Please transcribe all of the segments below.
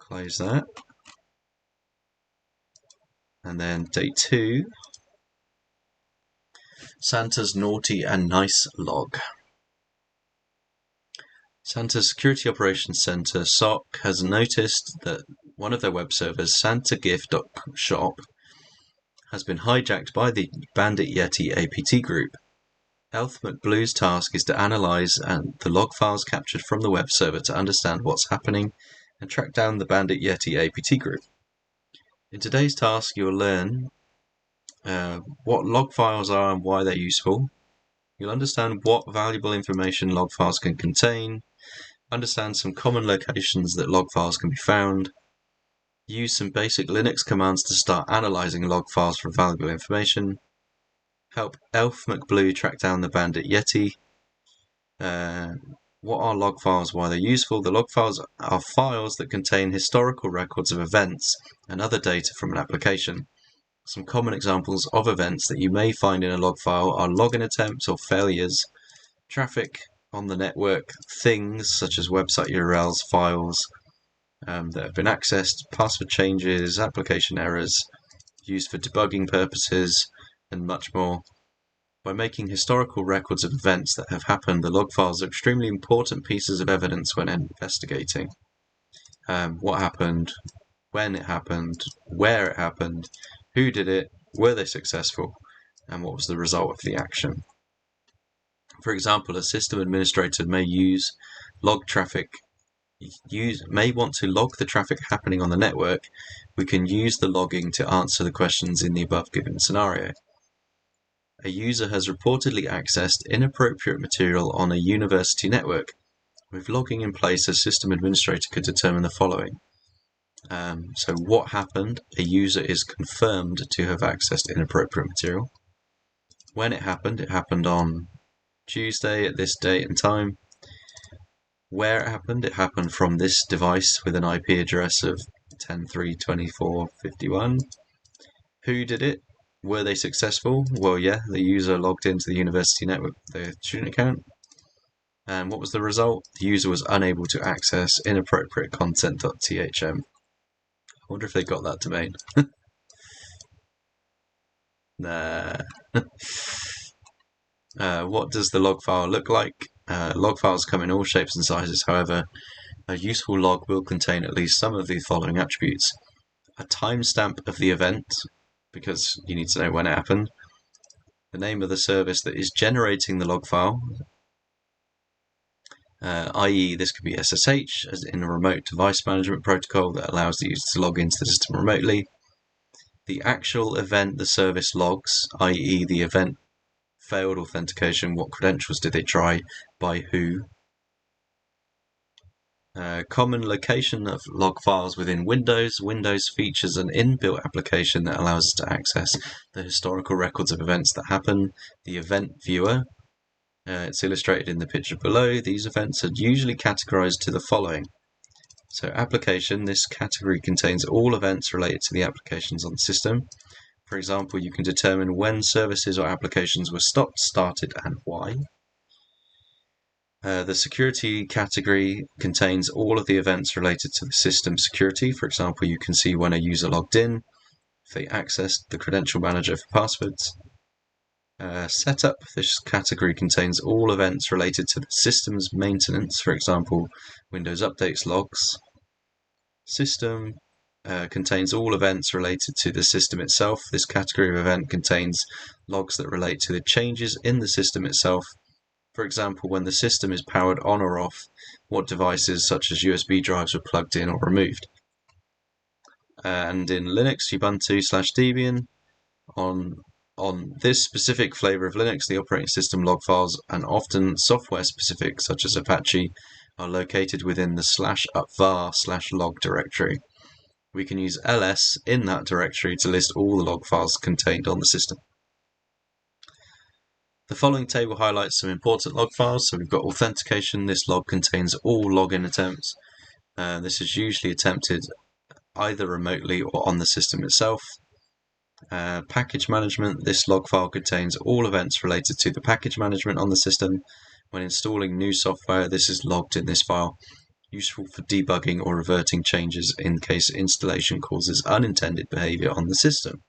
Close that. And then day 2, Santa's naughty and nice log. Santa's Security Operations Center, SOC, has noticed that one of their web servers, santagift.shop, has been hijacked by the Bandit Yeti APT group. Elf McBlue's task is to analyse the log files captured from the web server to understand what's happening and track down the Bandit Yeti APT group. In today's task, you'll learn what log files are and why they're useful. You'll understand what valuable information log files can contain, understand some common locations that log files can be found, use some basic Linux commands to start analysing log files for valuable information, help Elf McBlue track down the Bandit Yeti. What are log files? Why they're useful? The log files are files that contain historical records of events and other data from an application. Some common examples of events that you may find in a log file are login attempts or failures, traffic on the network, things such as website URLs, files that have been accessed, password changes, application errors, used for debugging purposes, and much more. By making historical records of events that have happened, the log files are extremely important pieces of evidence when investigating. What happened, when it happened, where it happened, who did it, were they successful, and what was the result of the action. For example, a system administrator may want to log the traffic happening on the network. We can use the logging to answer the questions in the above given scenario. A user has reportedly accessed inappropriate material on a university network. With logging in place, a system administrator could determine the following. So what happened? A user is confirmed to have accessed inappropriate material. When it happened on Tuesday at this date and time. Where it happened from this device with an IP address of 10.3.24.51. Who did it? Were they successful? Well, yeah, the user logged into the university network with their student account. And what was the result? The user was unable to access inappropriate content.THM. I wonder if they got that domain. Nah. What does the log file look like? Log files come in all shapes and sizes. However, a useful log will contain at least some of the following attributes. A timestamp of the event, because you need to know when it happened. The name of the service that is generating the log file, i.e. this could be SSH, as in a remote device management protocol that allows the user to log into the system remotely. The actual event the service logs, i.e. the event failed authentication, what credentials did they try, by who. Common location of log files within Windows. Windows features an inbuilt application that allows us to access the historical records of events that happen. The event viewer, it's illustrated in the picture below. These events are usually categorized to the following. So application, this category contains all events related to the applications on the system. For example, you can determine when services or applications were stopped, started, and why. The security category contains all of the events related to the system security. For example, you can see when a user logged in, if they accessed the credential manager for passwords. Setup, this category contains all events related to the system's maintenance. For example, Windows updates logs. System contains all events related to the system itself. This category of event contains logs that relate to the changes in the system itself. For example, when the system is powered on or off, what devices such as USB drives were plugged in or removed. And in Linux, Ubuntu/Debian, on this specific flavor of Linux, the operating system log files, and often software specific such as Apache, are located within the /var/log directory. We can use ls in that directory to list all the log files contained on the system. The following table highlights some important log files. So we've got authentication. This log contains all login attempts. This is usually attempted either remotely or on the system itself. Package management. This log file contains all events related to the package management on the system. When installing new software, this is logged in this file. useful for debugging or reverting changes in case installation causes unintended behavior on the system.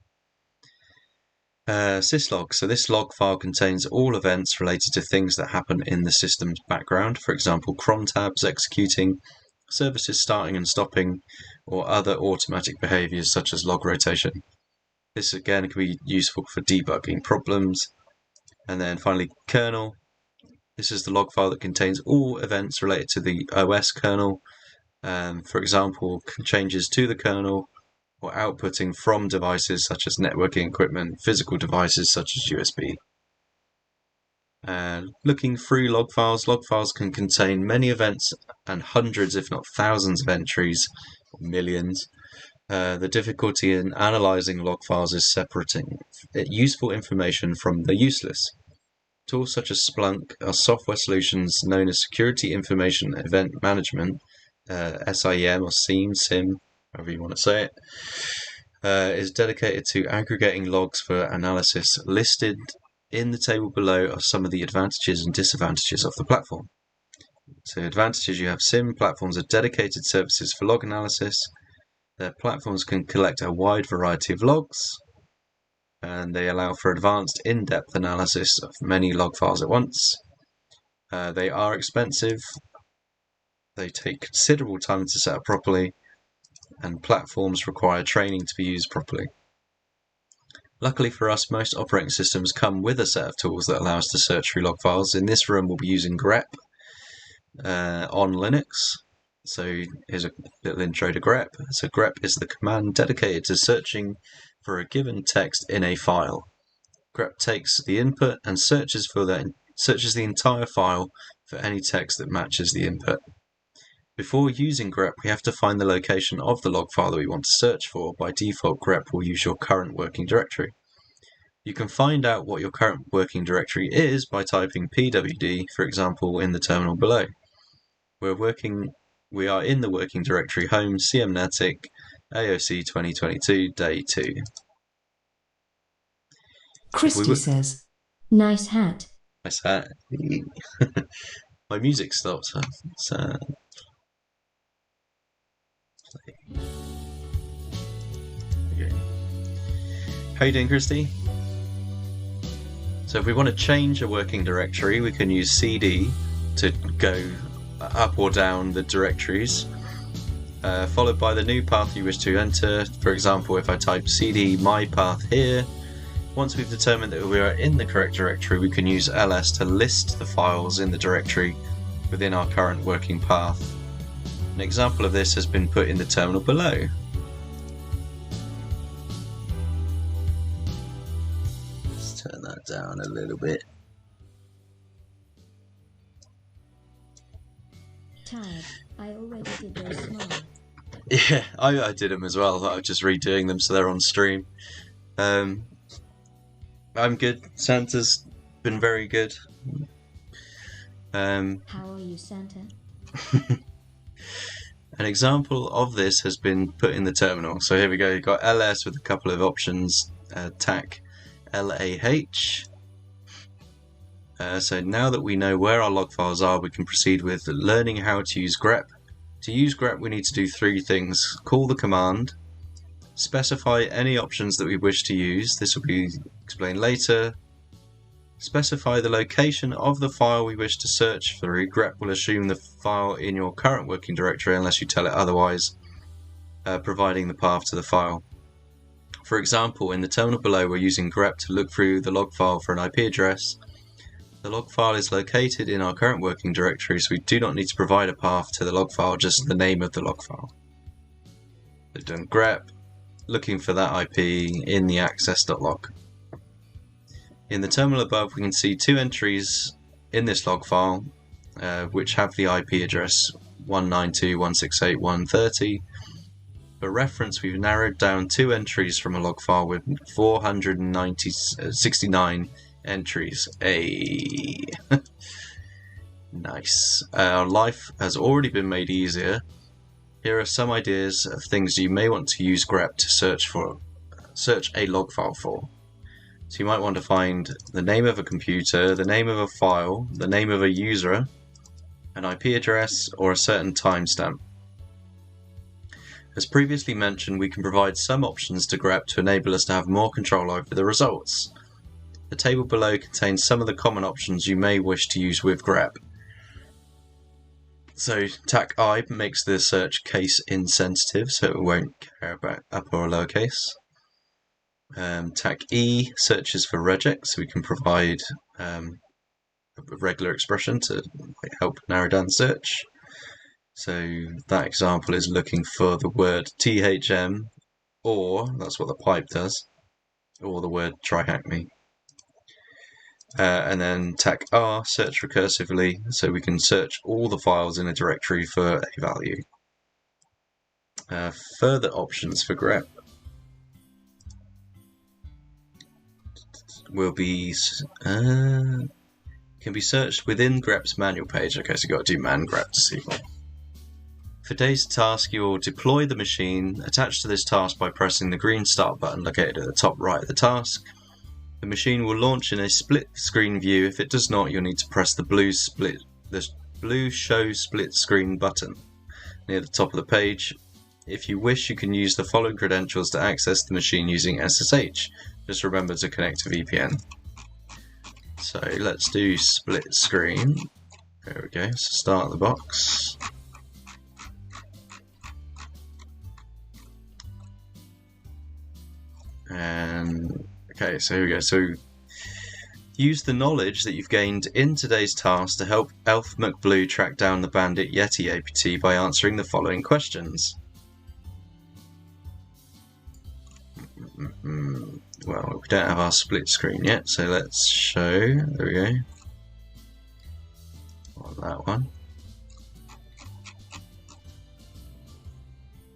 Syslog. So this log file contains all events related to things that happen in the system's background, for example, cron tabs executing, services starting and stopping, or other automatic behaviors such as log rotation. This again can be useful for debugging problems. And then finally, kernel. This is the log file that contains all events related to the OS kernel, for example, changes to the kernel, or outputting from devices such as networking equipment, physical devices such as USB. Looking through log files can contain many events and hundreds, if not thousands, of entries, millions. The difficulty in analysing log files is separating useful information from the useless. Tools such as Splunk are software solutions known as Security Information Event Management, SIEM or SIEM, however you want to say it, is dedicated to aggregating logs for analysis. Listed in the table below are some of the advantages and disadvantages of the platform. So advantages: you have SIEM platforms are dedicated services for log analysis. Their platforms can collect a wide variety of logs, and they allow for advanced in-depth analysis of many log files at once. They are expensive. They take considerable time to set up properly, and platforms require training to be used properly. Luckily for us, most operating systems come with a set of tools that allow us to search through log files. In this room, we'll be using grep on Linux. So here's a little intro to grep. So grep is the command dedicated to searching for a given text in a file. Grep takes the input and searches the entire file for any text that matches the input. Before using grep, we have to find the location of the log file that we want to search for. By default, grep will use your current working directory. You can find out what your current working directory is by typing pwd, for example, in the terminal below. We are in the working directory home cmnetic AOC 2022 day 2. Christy says, nice hat. Nice hat. My music stopped. So okay. How you doing, Christy? So if we want to change a working directory, we can use cd to go up or down the directories, followed by the new path you wish to enter. For example, if I type cd my path here, once we've determined that we are in the correct directory, we can use ls to list the files in the directory within our current working path. An example of this has been put in the terminal below. Let's turn that down a little bit. Tired. I already did those small. Yeah, I did them as well. I'm just redoing them so they're on stream. I'm good. Santa's been very good. How are you, Santa? An example of this has been put in the terminal. So here we go. You've got ls with a couple of options. TAC LAH. So now that we know where our log files are, we can proceed with learning how to use grep. To use grep, we need to do 3 things. Call the command, specify any options that we wish to use. This will be explained later. Specify the location of the file we wish to search through. Grep will assume the file in your current working directory unless you tell it otherwise, providing the path to the file. For example, in the terminal below, we're using grep to look through the log file for an IP address. The log file is located in our current working directory, so we do not need to provide a path to the log file, just the name of the log file. We've done grep, looking for that IP in the access.log. In the terminal above, we can see 2 entries in this log file, which have the IP address 192.168.130. For reference, we've narrowed down 2 entries from a log file with 469 entries. Nice. Our life has already been made easier. Here are some ideas of things you may want to use grep to search a log file for. So you might want to find the name of a computer, the name of a file, the name of a user, an IP address, or a certain timestamp. As previously mentioned, we can provide some options to grep to enable us to have more control over the results. The table below contains some of the common options you may wish to use with grep. So TAC I makes the search case insensitive, so it won't care about upper or lowercase. TAC E searches for regex, so we can provide a regular expression to help narrow down the search. So that example is looking for the word THM, or that's what the pipe does, or the word try hack me. And then TAC R, search recursively, so we can search all the files in a directory for a value. Further options for grep will be can be searched within grep's manual page. Okay, so you've got to do man grep to see more. For today's task, you will deploy the machine attached to this task by pressing the green start button located at the top right of the task. The machine will launch in a split screen view. If it does not, you'll need to press the blue show split screen button near the top of the page. If you wish, you can use the following credentials to access the machine using SSH. Just remember to connect to VPN. So let's do split screen. There we go. So start the box. And okay, so here we go. So use the knowledge that you've gained in today's task to help Elf McBlue track down the Bandit Yeti APT by answering the following questions. Well, we don't have our split screen yet, so let's show. There we go. On that one.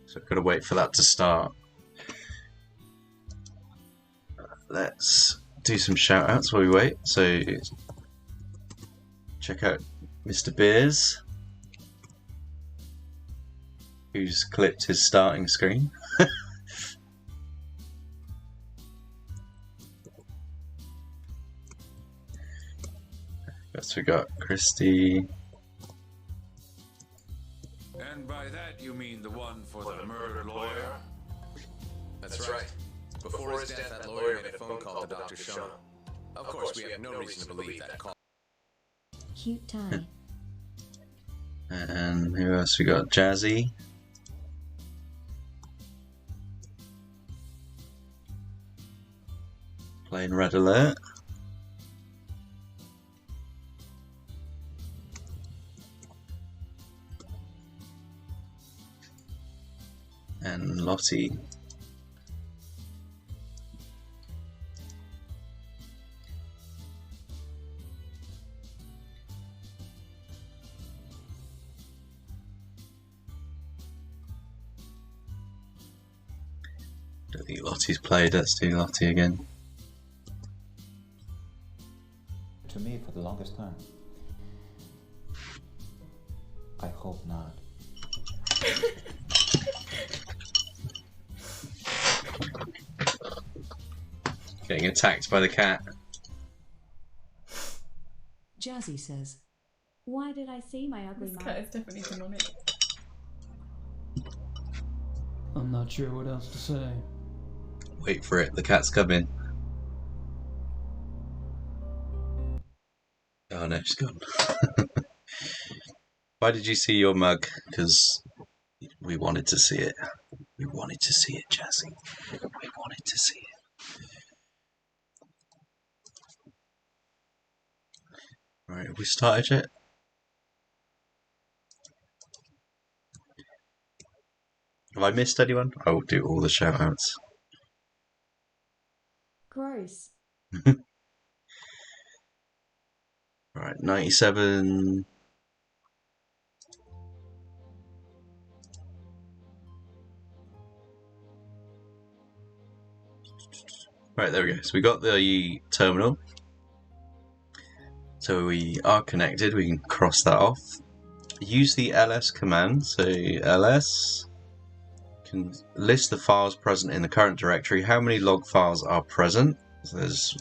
So I've got to wait for that to start. Let's do some shout outs while we wait. So check out Mr. Beers, who's clipped his starting screen. First we got Christy. And by that you mean the one for the murdered lawyer? That's right. Before his death, that lawyer made a phone call to Dr. Shona. Of course, we have no reason to believe that call. Cute tie. And who else we got? Jazzy. Playing Red Alert. And Lottie. I don't think Lottie's played. Let's do Lottie again. To me, for the longest time. I hope not. Getting attacked by the cat. Jazzy says, Why did I see my ugly This mouth? cat is definitely demonic. I'm not sure what else to say. Wait for it, the cat's coming. Oh no, she's gone. Why did you see your mug? Because we wanted to see it. We wanted to see it, Jazzy. We wanted to see it. Right, have we started yet? Have I missed anyone? I will do all the shout outs. Gross. Right, 97. Right, there we go. So we got the terminal. So we are connected. We can cross that off. Use the ls command. So ls can list the files present in the current directory. How many log files are present? So there's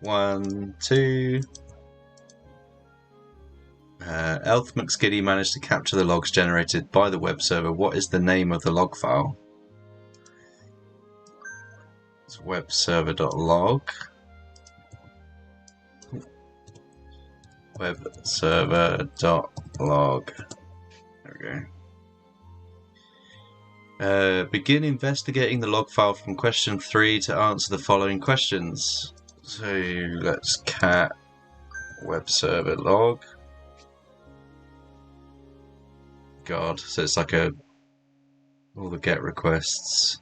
1, 2, Elf McSkiddy managed to capture the logs generated by the web server. What is the name of the log file? It's webserver.log. Webserver.log. There we go. Begin investigating the log file from question 3 to answer the following questions. So let's cat webserver log. God, so it's like all the get requests.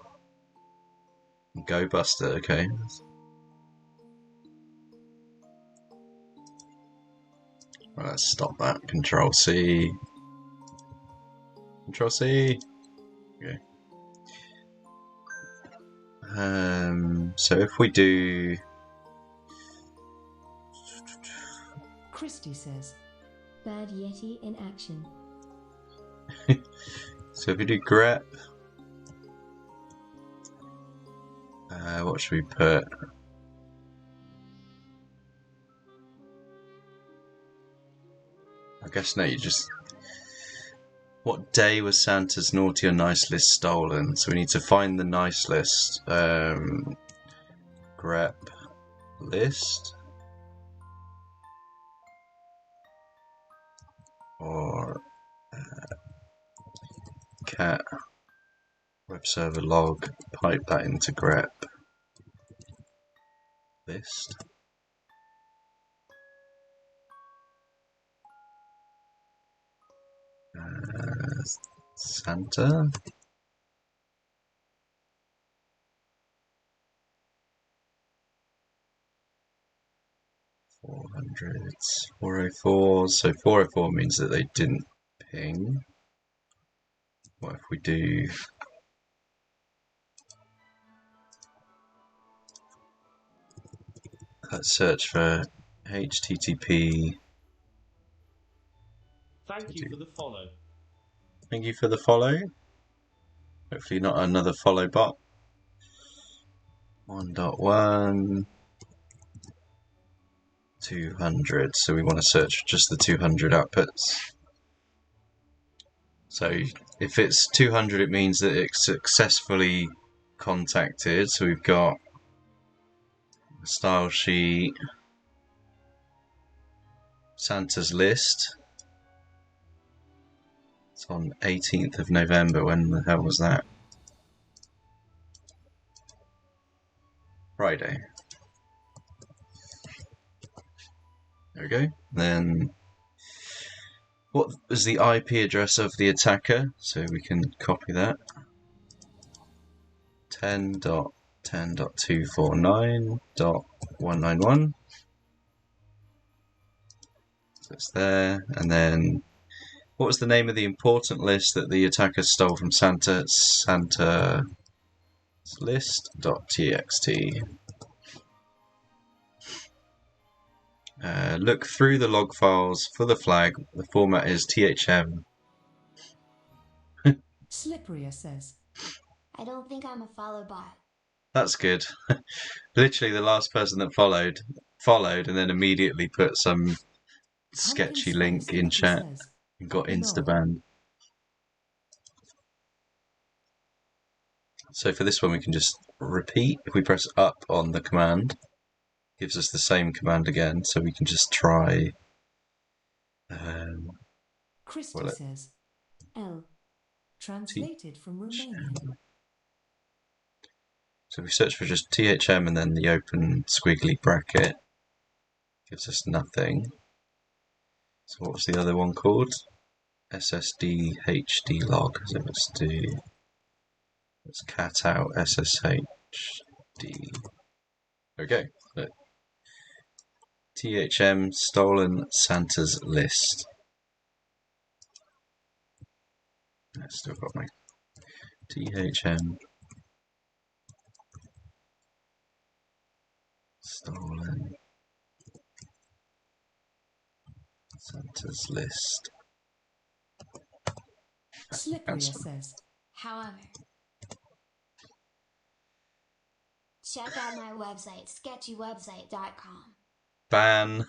Go Buster, okay. Well, let's stop that. Control C. Control C. Okay. So if we do. Christy says, Bad Yeti in action. So if we do grep. What should we put? I guess no, you just... What day was Santa's naughty or nice list stolen? So we need to find the nice list. Grep list. Or cat web server log, pipe that into grep list. Santa. $400s, 404s. So 404 means that they didn't ping. What if we do? Let's search for HTTP. Thank you for the follow. Thank you for the follow. Hopefully not another follow bot. 1.1 200. So we want to search for just the 200 outputs. So if it's 200, it means that it's successfully contacted. So we've got a style sheet, Santa's list. It's on 18th of November. When the hell was that? Friday. There we go. Then what was the IP address of the attacker? So we can copy that. 10.10.249.191. So it's there. And then what was the name of the important list that the attacker stole from Santa? Santa's list.txt. Look through the log files for the flag. The format is THM. Slipperia says, I don't think I'm a follow bot. That's good. Literally the last person that followed, and then immediately put some sketchy link in chat and got insta-banned. So for this one we can just repeat. If we press up on the command, it gives us the same command again, so we can just try... Christy says, L. Translated from Romanian. So we search for just THM and then the open squiggly bracket. Gives us nothing. So what was the other one called? SSD log. So let's cat out SSHD. Okay. Look. THM stolen Santa's list. I've still got my THM stolen Santa's list. Slipperia says, However, check out my website, sketchywebsite.com. Ban.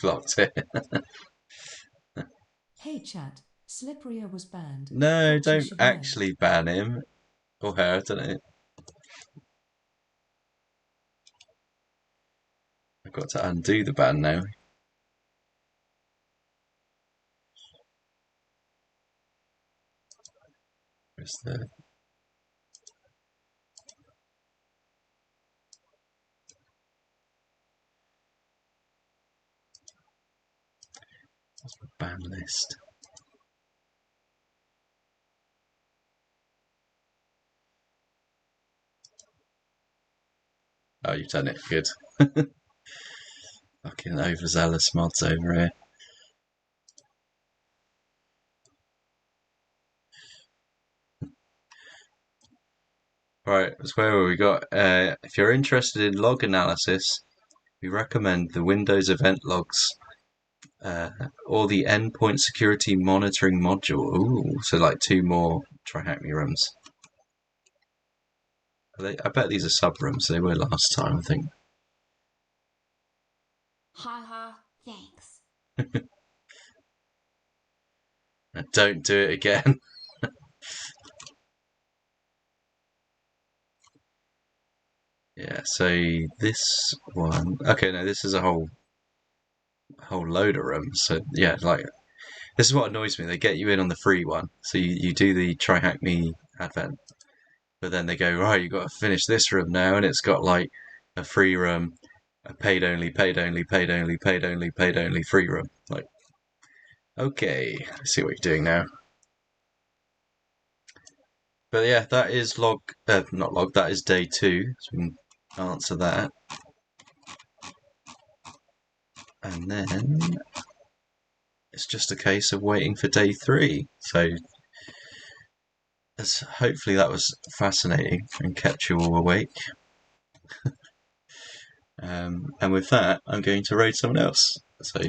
Blocked it. Hey chat, Slipperia was banned. No, Thought you don't should know. actually ban him. Or her, I don't know. I've got to undo the ban now. Where's the... What's the ban list? Oh, you've done it. Good. Fucking overzealous mods over here. Right, so where we got? If you're interested in log analysis, we recommend the Windows event logs or the endpoint security monitoring module. Ooh, so like 2 more TryHackMe rooms. I bet these are sub rooms. They were last time, I think. Haha, thanks. Don't do it again. Yeah, so this one. Okay, no, this is a whole load of rooms. So yeah, like this is what annoys me. They get you in on the free one, so you do the TryHackMe advent, but then they go, right, you got to finish this room now, and it's got like a free room, a paid only, paid only, paid only, paid only, paid only free room. Like, okay, I see what you're doing now. But yeah, that is not log. That is day 2. So we can answer that, and then it's just a case of waiting for day 3. So hopefully that was fascinating and kept you all awake. And with that, I'm going to raid someone else. So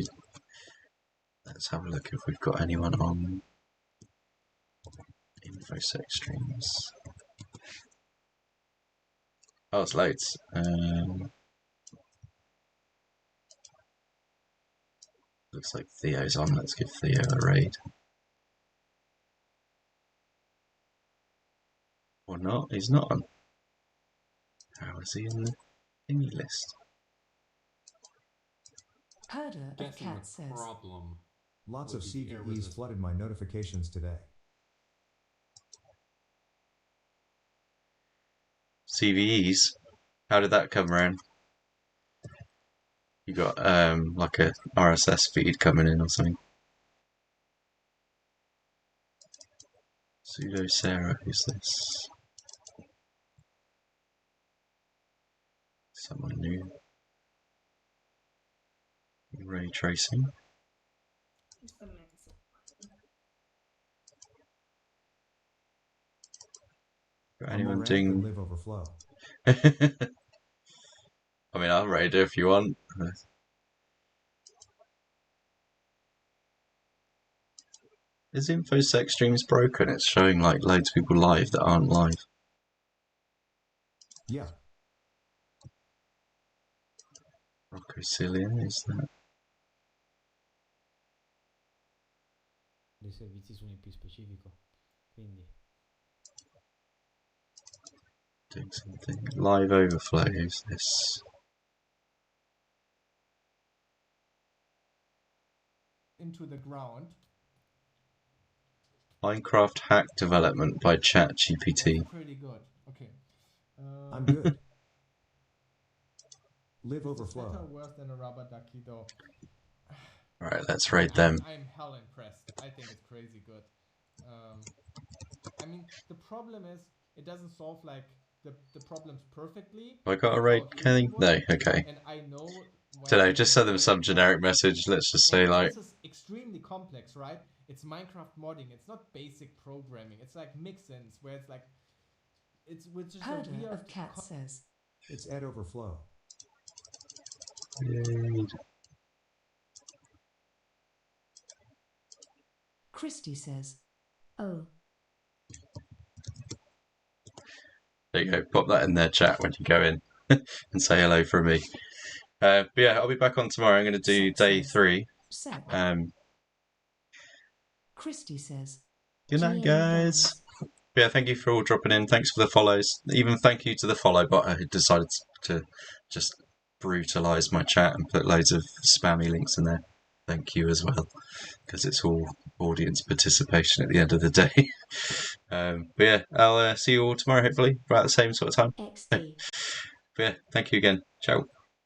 let's have a look if we've got anyone on InfoSec streams. Oh, it's loads. Looks like Theo's on. Let's give Theo a raid. Or not? He's not on. How is he in the thingy list? Herder of Cat says. Problem. Lots of CVEs flooded my notifications today. CVEs? How did that come around? You got like a RSS feed coming in or something? Pseudo Sarah, who's this? Someone new. Ray tracing. Got anyone doing? Live overflow. I mean, I'll raid it if you want. Is InfoSec streams broken? It's showing like loads of people live that aren't live. Yeah. Rocco Cillian, is that? dei servizi su un IP specifico, quindi Doing something. Live overflow, who's this? Into the ground. Minecraft hack development by ChatGPT. Pretty good. Okay. I'm good. Live overflow. Better or worse than a rubber ducky though. Right, let's raid them. I'm hell impressed. I think it's crazy good. I mean, the problem is it doesn't solve like the problems perfectly. Have I got a raid, Kelly? No, okay. And I know. Don't know, just send them some generic message. Let's just say like. This is extremely complex, right? It's Minecraft modding. It's not basic programming. It's like mix-ins where it's like, which is Herder a weird. of Cat says. It's Ed overflow. Raid. Christy says. Oh. There you go. Pop that in their chat when you go in and say hello from me. But yeah, I'll be back on tomorrow. I'm going to do Sec day says, 3. Sec. Christy says, Good night, GA guys. But yeah, thank you for all dropping in. Thanks for the follows. Even thank you to the follow bot who decided to just brutalise my chat and put loads of spammy links in there. Thank you as well, because it's all audience participation at the end of the day. But yeah, I'll see you all tomorrow, hopefully, about the same sort of time. XD. But yeah, thank you again. Ciao.